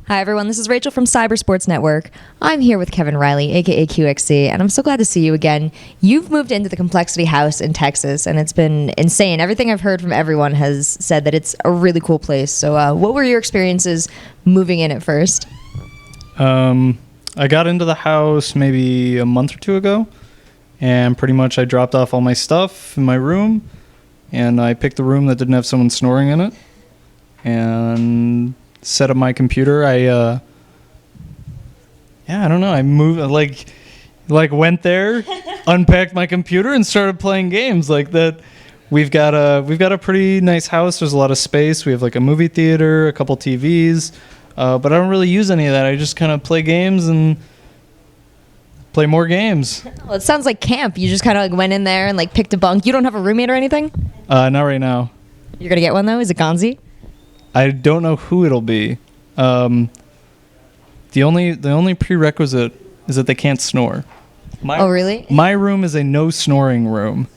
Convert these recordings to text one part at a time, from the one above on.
Hi, everyone. This is Rachel from Cybersports Network. I'm here with Kevin Riley, a.k.a. QXC, and I'm so glad to see you again. You've moved into the CompLexity house in Texas, and it's been insane. Everything I've heard from everyone has said that it's a really cool place. So what were your experiences moving in at first? I got into the house maybe a month or two ago, and pretty much I dropped off all my stuff in my room, and I picked the room that didn't have someone snoring in it, and set up my computer. I don't know. I moved, went there, unpacked my computer, and started playing games like that. We've got a pretty nice house. There's a lot of space. We have like a movie theater, a couple TVs, but I don't really use any of that. I just kind of play games and play more games. Well, it sounds like camp. You just kind of like went in there and like picked a bunk. You don't have a roommate or anything? Not right now. You're gonna get one though? Is it Gonzi? I don't know who it'll be. The only prerequisite is that they can't snore. Oh, really? My room is a no snoring room.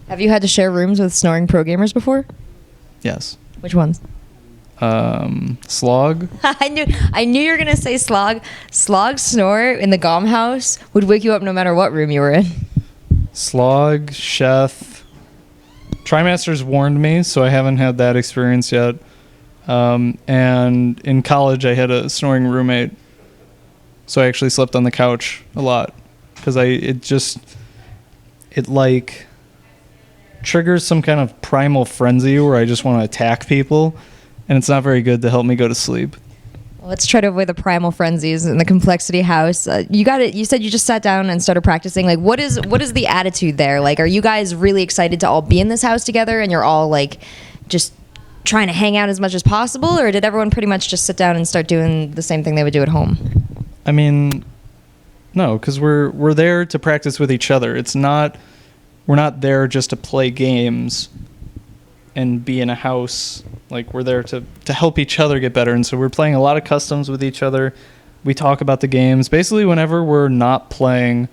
Have you had to share rooms with snoring pro gamers before? Yes. Which ones? Slog. I knew you were gonna say Slog. Slog snore in the Gom house would wake you up no matter what room you were in. Slog, Chef. Trimasters warned me, so I haven't had that experience yet. And in college, I had a snoring roommate, so I actually slept on the couch a lot because it triggers some kind of primal frenzy where I just want to attack people, and it's not very good to help me go to sleep. Well, let's try to avoid the primal frenzies in the CompLexity house. You got it. You said you just sat down and started practicing. Like, what is the attitude there? Like, are you guys really excited to all be in this house together, and you're all like just trying to hang out as much as possible, or did everyone pretty much just sit down and start doing the same thing they would do at home? I mean, no, because we're there to practice with each other. We're not there just to play games and be in a house. Like, we're there to help each other get better. And so we're playing a lot of customs with each other. We talk about the games. Basically, whenever we're not playing,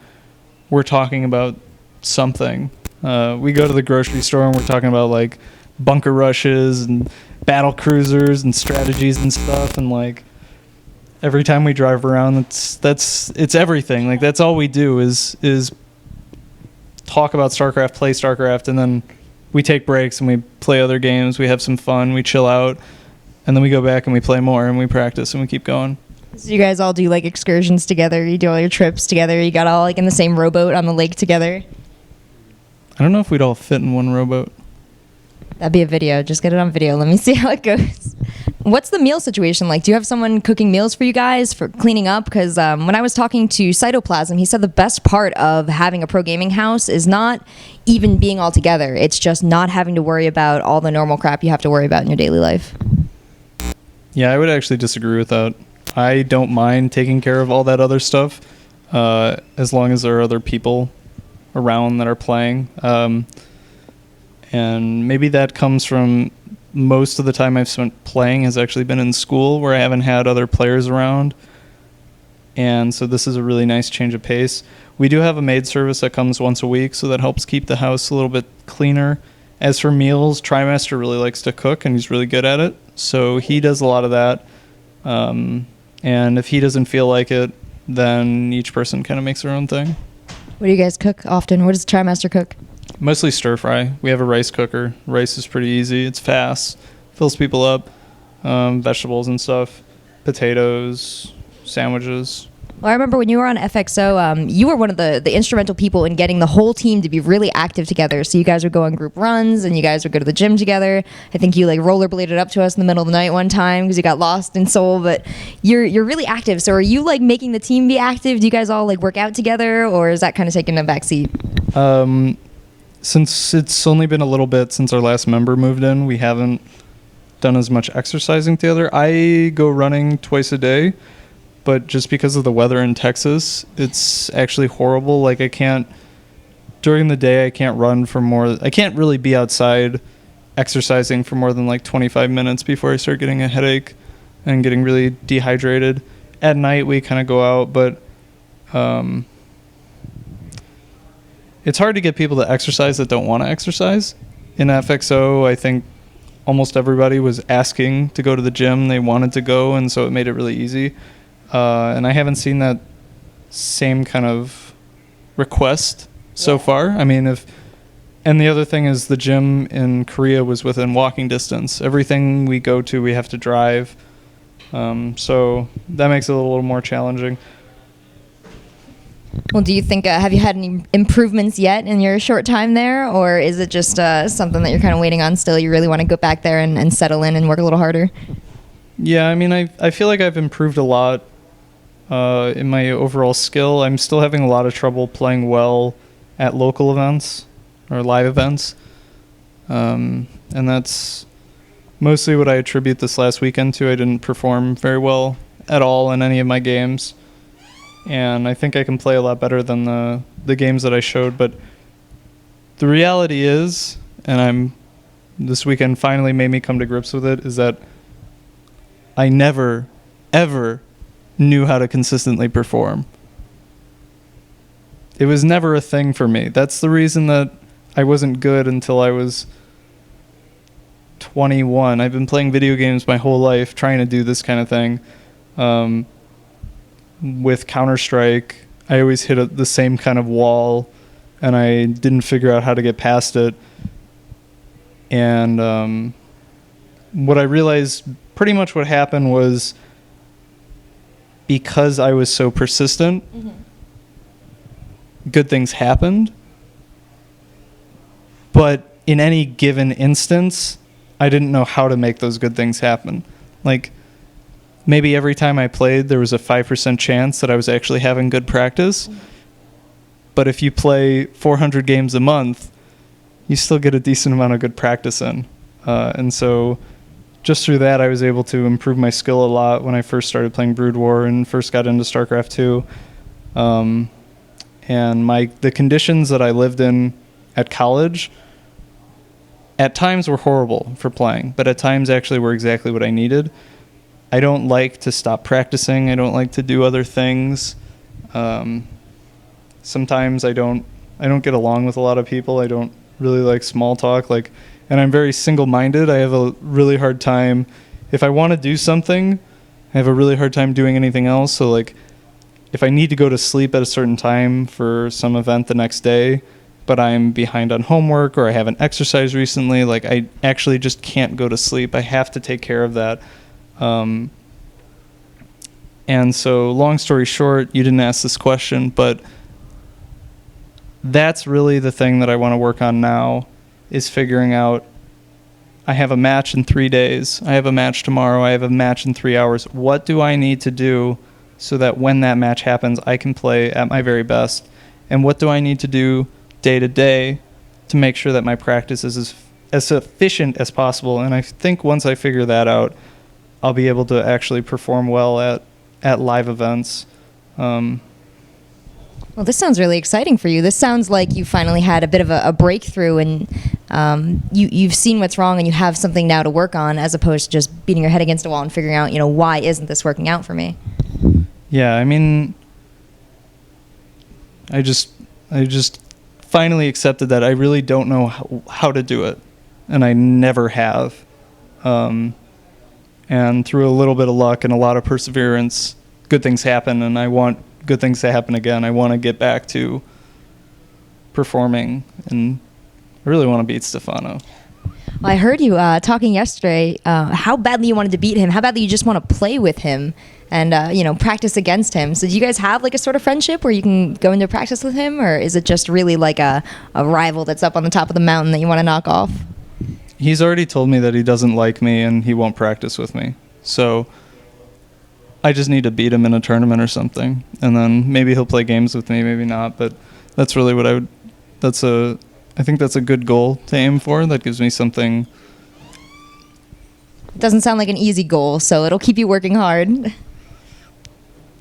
we're talking about something. We go to the grocery store and we're talking about like bunker rushes and battle cruisers and strategies and stuff. And like every time we drive around, it's everything. Like, that's all we do is talk about StarCraft, play StarCraft, and then we take breaks and we play other games. We have some fun. We chill out, and then we go back and we play more and we practice and we keep going. So you guys all do like excursions together. You do all your trips together. You got all like in the same rowboat on the lake together. I don't know if we'd all fit in one rowboat. That'd be a video. Just get it on video. Let me see how it goes. What's the meal situation like? Do you have someone cooking meals for you guys for cleaning up? Because when I was talking to Cytoplasm, he said the best part of having a pro gaming house is not even being all together. It's just not having to worry about all the normal crap you have to worry about in your daily life. Yeah, I would actually disagree with that. I don't mind taking care of all that other stuff as long as there are other people around that are playing. And maybe that comes from most of the time I've spent playing has actually been in school where I haven't had other players around. And so this is a really nice change of pace. We do have a maid service that comes once a week, so that helps keep the house a little bit cleaner. As for meals, Trimaster really likes to cook, and he's really good at it. So he does a lot of that. And if he doesn't feel like it, then each person kind of makes their own thing. What do you guys cook often? What does Trimaster cook? Mostly stir fry. We have a rice cooker. Rice is pretty easy. It's fast. Fills people up. Vegetables and stuff. Potatoes. Sandwiches. Well, I remember when you were on FXO, you were one of the instrumental people in getting the whole team to be really active together. So you guys would go on group runs and you guys would go to the gym together. I think you like rollerbladed up to us in the middle of the night one time because you got lost in Seoul. But you're really active. So are you like making the team be active? Do you guys all like work out together, or is that kind of taking a back seat? Since it's only been a little bit since our last member moved in, we haven't done as much exercising together. I go running twice a day. But just because of the weather in Texas, it's actually horrible. Like during the day, I can't run for more. I can't really be outside exercising for more than like 25 minutes before I start getting a headache and getting really dehydrated. At night we kind of go out, but it's hard to get people to exercise that don't want to exercise. In FXO, I think almost everybody was asking to go to the gym. They wanted to go, and so it made it really easy. And I haven't seen that same kind of request so far. I mean, and the other thing is the gym in Korea was within walking distance. Everything we go to, we have to drive. So that makes it a little more challenging. Well, do you think, have you had any improvements yet in your short time there, or is it just something that you're kind of waiting on still? You really want to go back there and settle in and work a little harder? Yeah, I mean, I feel like I've improved a lot in my overall skill. I'm still having a lot of trouble playing well at local events or live events. And that's mostly what I attribute this last weekend to. I didn't perform very well at all in any of my games. And I think I can play a lot better than the games that I showed. But the reality is, and this weekend finally made me come to grips with it, is that I never, ever knew how to consistently perform. It was never a thing for me. That's the reason that I wasn't good until I was 21. I've been playing video games my whole life, trying to do this kind of thing. With Counter-Strike, I always hit the same kind of wall, and I didn't figure out how to get past it. And what I realized, pretty much what happened was, because I was so persistent, good things happened. But in any given instance, I didn't know how to make those good things happen. Like, maybe every time I played, there was a 5% chance that I was actually having good practice. But if you play 400 games a month, you still get a decent amount of good practice in. And so just through that, I was able to improve my skill a lot when I first started playing Brood War and first got into StarCraft 2. And the conditions that I lived in at college at times were horrible for playing, but at times actually were exactly what I needed. I don't like to stop practicing. I don't like to do other things. Sometimes I don't get along with a lot of people. I don't really like small talk. And I'm very single-minded. I have a really hard time. If I want to do something, I have a really hard time doing anything else. So if I need to go to sleep at a certain time for some event the next day, but I'm behind on homework or I haven't exercised recently, I actually just can't go to sleep. I have to take care of that. And so, long story short, you didn't ask this question, but that's really the thing that I want to work on now, is figuring out, I have a match in 3 days, I have a match tomorrow, I have a match in 3 hours. What do I need to do so that when that match happens, I can play at my very best? And what do I need to do day to day to make sure that my practice is as efficient as possible? And I think once I figure that out, I'll be able to actually perform well at live events. Well, this sounds really exciting for you. This sounds like you finally had a bit of a breakthrough, and you've seen what's wrong, and you have something now to work on, as opposed to just beating your head against a wall and figuring out, why isn't this working out for me? Yeah, I mean, I just finally accepted that I really don't know how to do it, and I never have. And through a little bit of luck and a lot of perseverance, good things happen, and I want good things to happen again. I want to get back to performing, and I really want to beat Stefano. Well, I heard you talking yesterday how badly you wanted to beat him, how badly you just want to play with him and practice against him. So do you guys have a sort of friendship where you can go into practice with him, or is it just really like a rival that's up on the top of the mountain that you want to knock off? He's already told me that he doesn't like me and he won't practice with me. So I just need to beat him in a tournament or something, and then maybe he'll play games with me, maybe not. But that's really what I think that's a good goal to aim for. That gives me something. It doesn't sound like an easy goal, so it'll keep you working hard.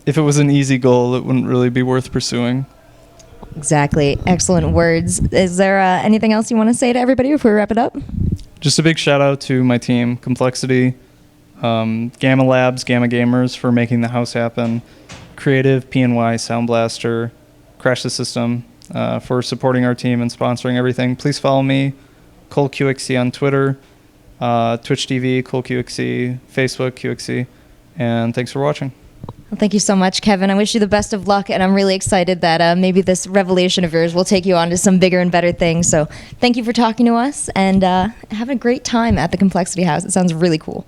If it was an easy goal, it wouldn't really be worth pursuing. Exactly. Excellent words. Is there anything else you want to say to everybody before we wrap it up? just a big shout out to my team, CompLexity, Gamma Labs, Gamma Gamers for making the house happen, Creative, PNY, Sound Blaster, Crash the System for supporting our team and sponsoring everything. Please follow me, Cole QXC on Twitter, Twitch TV, Cole QXC, Facebook QXC, and thanks for watching. Well, thank you so much, Kevin. I wish you the best of luck, and I'm really excited that maybe this revelation of yours will take you on to some bigger and better things. So thank you for talking to us, and have a great time at the CompLexity House. It sounds really cool.